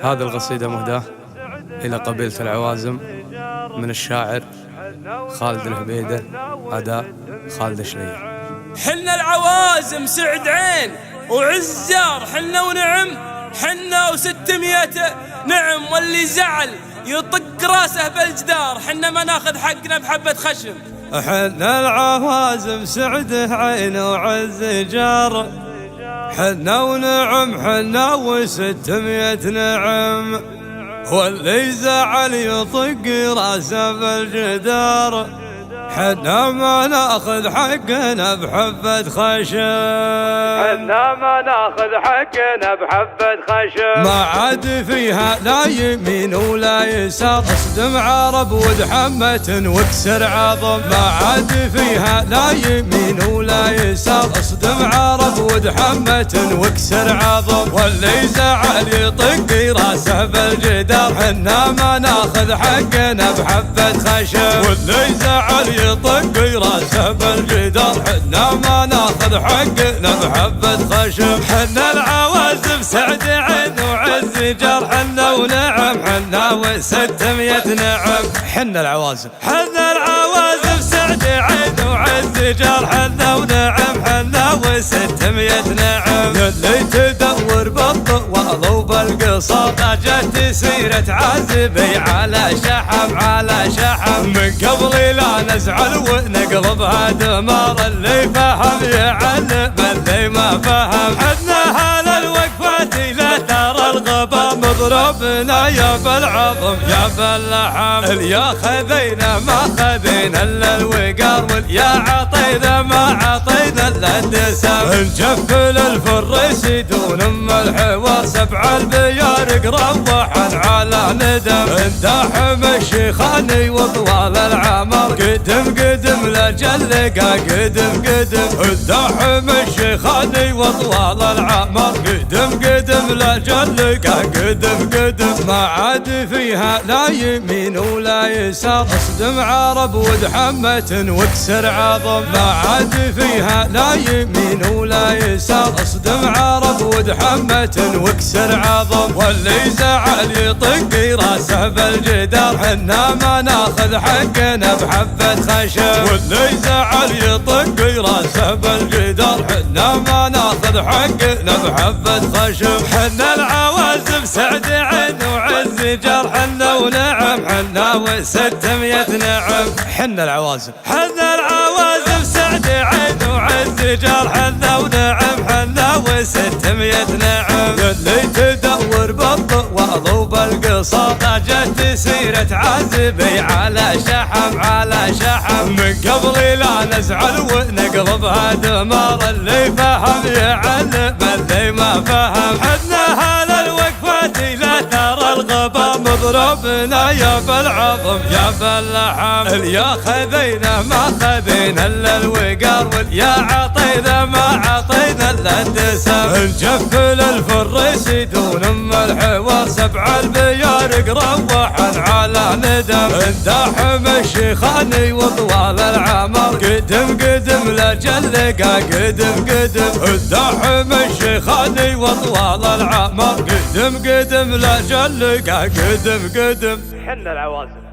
هذه القصيدة مهداة إلى قبيلة العوازم من الشاعر خالد الهبيدة، أداء خالد شنيع. حنا العوازم سعد عين وعز جار، حنا ونعم حنا و600 نعم، واللي زعل يطق راسه بالجدار، حنا ما ناخذ حقنا بحبة خشم. حنا العوازم سعد عين وعز جار، حنا ونعم حنا و600 نعم، واللي زعل يطق راسه بالجدار، حنا ما ناخذ حقنا بحبة خشم، حنا ما ناخذ حقنا بحبة خشم. ما عاد فيها لا يمين ولا يسار، اصدم عرب ودحمة واكسر عظم، ما عاد فيها لا يمين ولا يسار، اصدم عرب ودحمة واكسر عظم، واللي زعل يطق راسه بالجدار، حنا ما ناخذ حقنا بحبة خشم، واللي زعل يطق راسه بالجدار، حنا ما ناخذ حقنا بحبة خشم. حنا العوازم سعد عين وعز جار، حنا ونعم حنا و600 نعم. حنا العوازم حنا العوازم سعد عين وعز جار، حنا ونعم حنا و600 نعم، اللي تدور بالطوال وبالقصار، جت سيرة عازبي على شحم على شحم، من قبل لا نزعل ونقلبها دمار، اللي فهم يعلم اللي ما فهم. حنا هال الوقفات لا ترى الغبا، مضربنا يا بالعظم يا باللحم، اليا خذينا ما خذينا الا الوقار، واليا عطينا ما عطينا الا الدسم، نجفل الفرس دون ام الحوار، سبع البيارق روحا على ندم، انداحم الشيخاني وطوال العمر، قدم قدم لجلقا قدم قدم، انداحم الشيخاني وطوال العمر، قدم قدم لجلقا قدم قدم، ما عاد فيها لا يمين ولا يسار، اصدم عرب ودحمة واكسر عظم، ما عاد فيها لا يمين ولا يسار، اصدم عرب ودحمة واكسر عظم، واللي زعل يطق راسه بالجدار، حنا ما ناخذ حقنا بحبة خشم، واللي زعل يطق راسه بالجدار، حنا ما ناخذ حقنا بحبة خشم. حنا العوازم سعد عين وعز جار، حنا ونعم حنا و600 نعم. حنا العوازم حنا العوازم سعد عين وعز جار، حنا ونعم حنا و600 نعم، اللي تدور بالطوال وبالقصار، جت سيرة عازبي على شحم على شحم، من قبل لا نزعل ونقلبها دمار، اللي فهم يعلم اللي ما فهم. حنا هال الوقفات لا ترى الغبا، مضربنا يا بالعظم يا باللحم، اليا خذينا ما خذينا الا الوقار، واليا عطينا ما عطينا الا الدسم، نجفل الفرس دون ام الحوار، سبع البيارق روحا على ندم، انداحم الشيخاني وطوال العمر، قدم قدم لجلقا قدم قدم، انداحم الشيخاني وطوال العمر، قدم قدم لجلقا قدم قدم. حنا العوازم